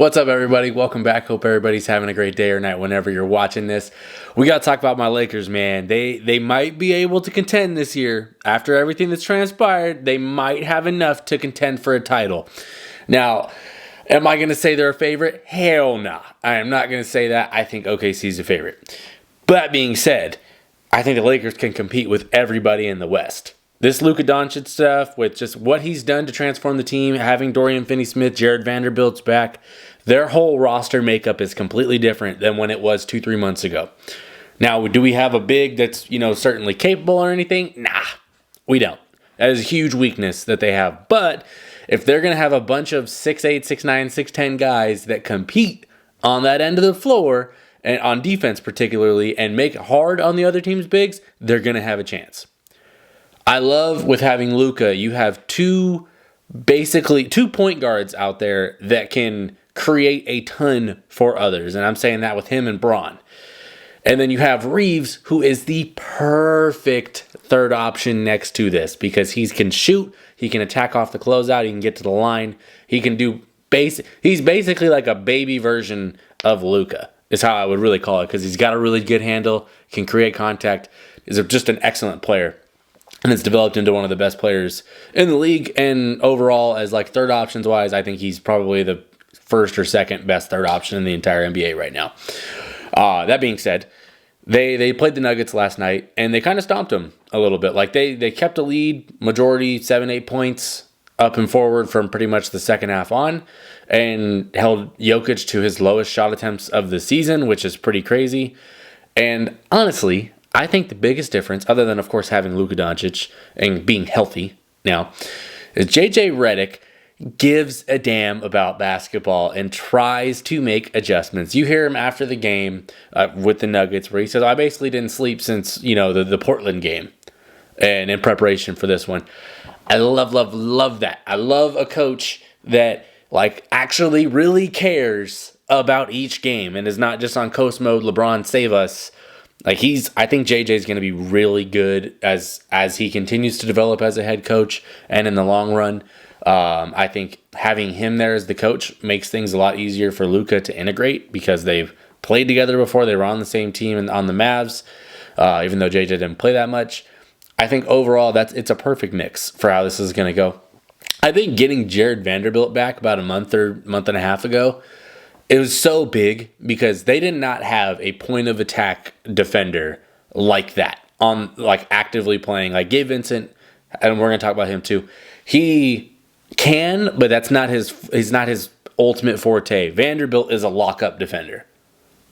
What's up, everybody? Welcome back. Hope everybody's having a great day or night whenever you're watching this. We got to talk about my Lakers, man. They might be able to contend this year. After everything that's transpired, they might have enough to contend for a title. Now, am I going to say they're a favorite? Hell no. I am not going to say that. I think OKC's a favorite. But that being said, I think the Lakers can compete with everybody in the West. This Luka Doncic stuff, with just what he's done to transform the team, having Dorian Finney-Smith, Jared Vanderbilt's back, their whole roster makeup is completely different than when it was 2-3 months ago. Now, do we have a big that's, certainly capable or anything? Nah, we don't. That is a huge weakness that they have. But if they're going to have a bunch of 6'8", 6'9", 6'10 guys that compete on that end of the floor, and on defense particularly, and make it hard on the other team's bigs, they're going to have a chance. I love with having Luka, you have basically two point guards out there that can create a ton for others. And I'm saying that with him and Braun. And then you have Reaves, who is the perfect third option next to this because he can shoot, he can attack off the closeout, he can get to the line, he can do he's basically like a baby version of Luka, is how I would really call it, because he's got a really good handle, can create contact, is just an excellent player. And it's developed into one of the best players in the league. And overall, as like third options wise, I think he's probably the first or second best third option in the entire NBA right now. That being said, they played the Nuggets last night and they kind of stomped them a little bit. Like they kept a lead, majority 7-8 points up and forward from pretty much the second half on, and held Jokic to his lowest shot attempts of the season, which is pretty crazy. And honestly, I think the biggest difference, other than, of course, having Luka Doncic and being healthy now, is JJ Redick gives a damn about basketball and tries to make adjustments. You hear him after the game with the Nuggets where he says, I basically didn't sleep since, the Portland game and in preparation for this one. I love that. I love a coach that, actually really cares about each game and is not just on coast mode, LeBron, save us. I think JJ is going to be really good as he continues to develop as a head coach, and in the long run, I think having him there as the coach makes things a lot easier for Luka to integrate because they've played together before. They were on the same team and on the Mavs, even though JJ didn't play that much. I think overall it's a perfect mix for how this is going to go. I think getting Jared Vanderbilt back about a month and a half ago, it was so big because they did not have a point of attack defender like that on actively playing. Like Gabe Vincent, and we're going to talk about him too. He can, but that's not he's not his ultimate forte. Vanderbilt is a lockup defender.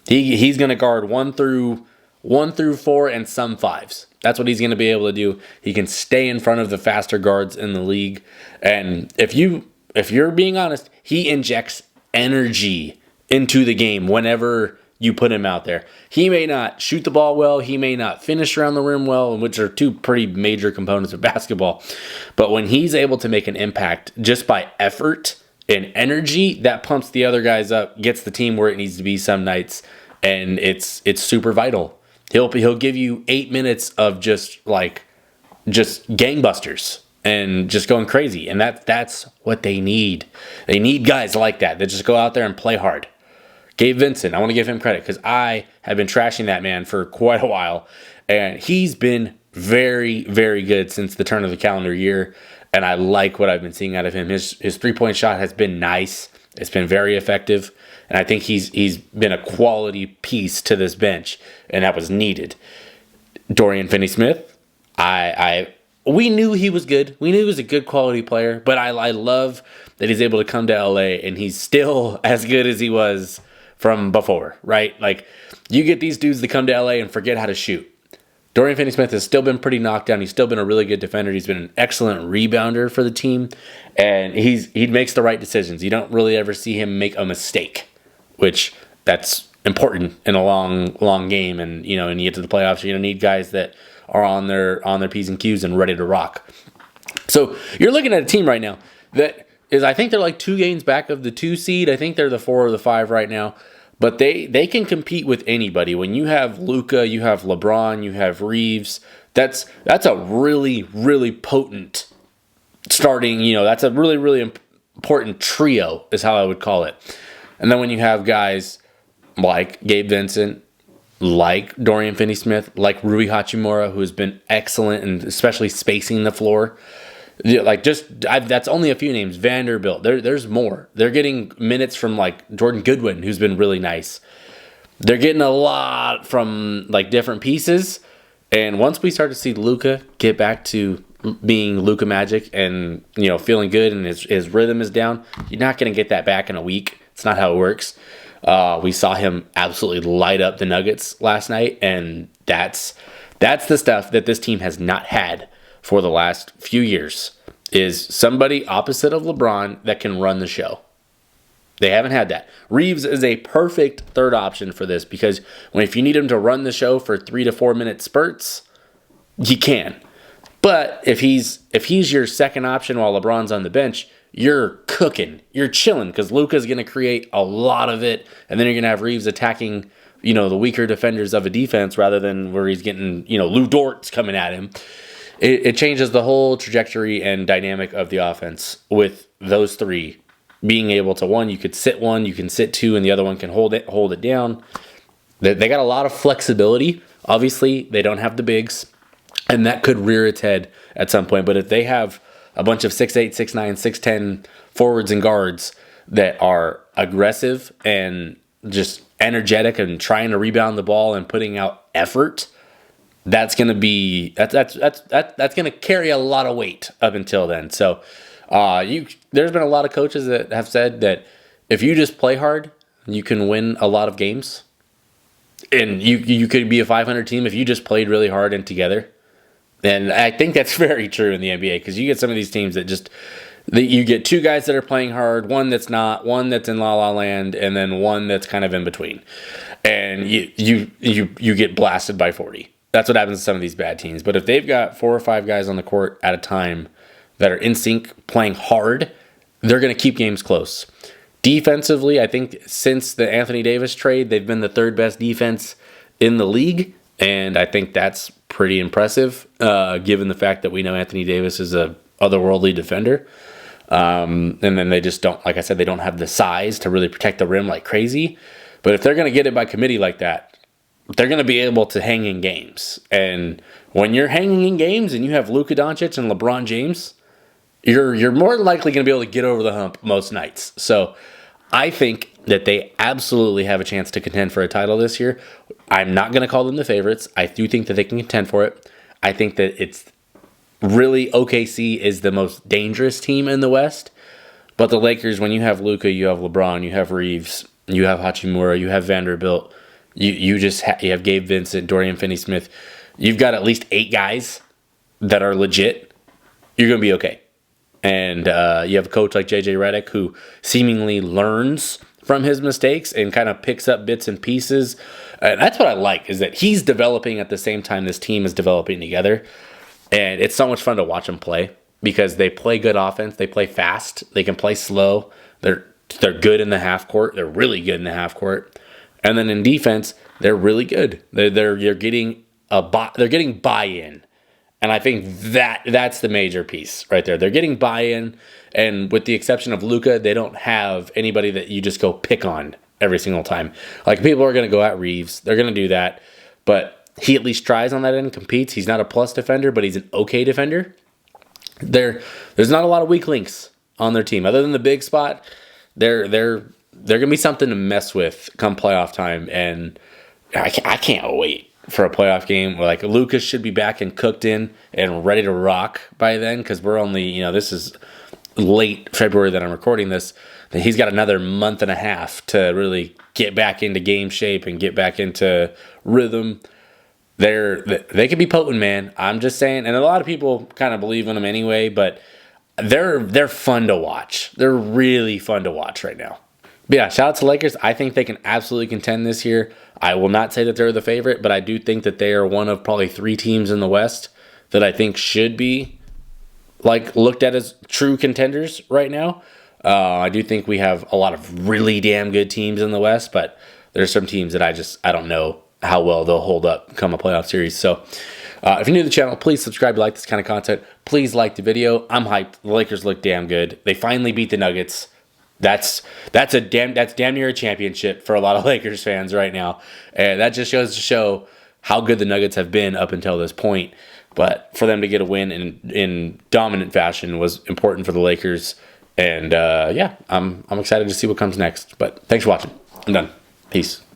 He's going to guard 1 through 4 and some 5s. That's what he's going to be able to do. He can stay in front of the faster guards in the league. And if you're being honest, he injects energy into the game whenever you put him out there. He may not shoot the ball well, he may not finish around the rim well, which are two pretty major components of basketball. But when he's able to make an impact just by effort and energy, that pumps the other guys up, gets the team where it needs to be some nights, and it's super vital. He'll give you 8 minutes of just gangbusters and just going crazy, and that's what they need. They need guys like that just go out there and play hard. Gabe Vincent, I want to give him credit because I have been trashing that man for quite a while, and he's been very, very good since the turn of the calendar year, and I like what I've been seeing out of him. His 3-point shot has been nice. It's been very effective, and I think he's been a quality piece to this bench, and that was needed. Dorian Finney-Smith, we knew he was good. We knew he was a good quality player, but I love that he's able to come to LA, and he's still as good as he was from before, right? Like, you get these dudes that come to LA and forget how to shoot. Dorian Finney-Smith has still been pretty knocked down. He's still been a really good defender. He's been an excellent rebounder for the team, and he makes the right decisions. You don't really ever see him make a mistake, which that's important in a long game. And and you get to the playoffs, you're gonna need guys that are on their P's and Q's and ready to rock. So you're looking at a team right now that is, I think they're like 2 games back of the 2 seed. I think they're the 4 or the 5 right now. But they can compete with anybody. When you have Luka, you have LeBron, you have Reaves, that's a really, really potent starting, that's a really, really important trio is how I would call it. And then when you have guys like Gabe Vincent, like Dorian Finney-Smith, like Rui Hachimura, who has been excellent and especially spacing the floor. Like that's only a few names. Vanderbilt, there's more. They're getting minutes from like Jordan Goodwin, who's been really nice. They're getting a lot from like different pieces. And once we start to see Luka get back to being Luka Magic and, feeling good and his rhythm is down, you're not going to get that back in a week. It's not how it works. We saw him absolutely light up the Nuggets last night, and that's the stuff that this team has not had for the last few years, is somebody opposite of LeBron that can run the show. They haven't had that. Reaves is a perfect third option for this, because if you need him to run the show for 3 to 4 minute spurts, he can. But if he's your second option while LeBron's on the bench, you're cooking. You're chilling, because Luka's going to create a lot of it, and then you're going to have Reaves attacking, the weaker defenders of a defense rather than where he's getting, Lou Dort's coming at him. It changes the whole trajectory and dynamic of the offense with those three being able to, you could sit one, you can sit two, and the other one can hold it down. They got a lot of flexibility. Obviously, they don't have the bigs, and that could rear its head at some point. But if they have a bunch of 6'8", 6'9", 6'10" forwards and guards that are aggressive and just energetic and trying to rebound the ball and putting out effort, that's going to carry a lot of weight up until then. So there's been a lot of coaches that have said that if you just play hard, you can win a lot of games. And you could be a 500 team if you just played really hard and together. And I think that's very true in the NBA, because you get some of these teams that you get two guys that are playing hard, one that's not, one that's in la la land, and then one that's kind of in between. And you get blasted by 40. That's what happens to some of these bad teams. But if they've got 4 or 5 guys on the court at a time that are in sync, playing hard, they're going to keep games close. Defensively, I think since the Anthony Davis trade, they've been the third best defense in the league. And I think that's pretty impressive, given the fact that we know Anthony Davis is a otherworldly defender. And then they just don't, like I said, they don't have the size to really protect the rim like crazy. But if they're going to get it by committee like that, they're going to be able to hang in games. And when you're hanging in games and you have Luka Doncic and LeBron James, you're more likely going to be able to get over the hump most nights. So I think that they absolutely have a chance to contend for a title this year. I'm not going to call them the favorites. I do think that they can contend for it. I think that it's really OKC is the most dangerous team in the West. But the Lakers, when you have Luka, you have LeBron, you have Reaves, you have Hachimura, you have Vanderbilt, you have Gabe Vincent, Dorian Finney-Smith. You've got at least 8 guys that are legit. You're going to be okay. And you have a coach like JJ Redick who seemingly learns from his mistakes and kind of picks up bits and pieces. And that's what I like, is that he's developing at the same time this team is developing together. And it's so much fun to watch them play, because they play good offense. They play fast. They can play slow. They're good in the half court. They're really good in the half court. And then in defense, they're really good. They're getting buy-in. And I think that's the major piece right there. They're getting buy-in, and with the exception of Luka, they don't have anybody that you just go pick on every single time. Like, people are going to go at Reaves. They're going to do that. But he at least tries on that end, competes. He's not a plus defender, but he's an okay defender. There's not a lot of weak links on their team. Other than the big spot, they're going to be something to mess with come playoff time. And I can't wait for a playoff game where, like, Lucas should be back and cooked in and ready to rock by then, because we're only, this is late February that I'm recording this. He's got another month and a half to really get back into game shape and get back into rhythm. They could be potent, man. I'm just saying, and a lot of people kind of believe in them anyway, but they're fun to watch. They're really fun to watch right now. But yeah, shout out to Lakers. I think they can absolutely contend this year. I will not say that they're the favorite, but I do think that they are one of probably 3 teams in the West that I think should be looked at as true contenders right now. I do think we have a lot of really damn good teams in the West, but there's some teams that I don't know how well they'll hold up come a playoff series. So if you're new to the channel, please subscribe to like this kind of content. Please like the video. I'm hyped. The Lakers look damn good. They finally beat the Nuggets. that's damn near a championship for a lot of Lakers fans right now, and that just goes to show how good the Nuggets have been up until this point. But for them to get a win in dominant fashion was important for the Lakers, and I'm excited to see what comes next. But thanks for watching. I'm done. Peace.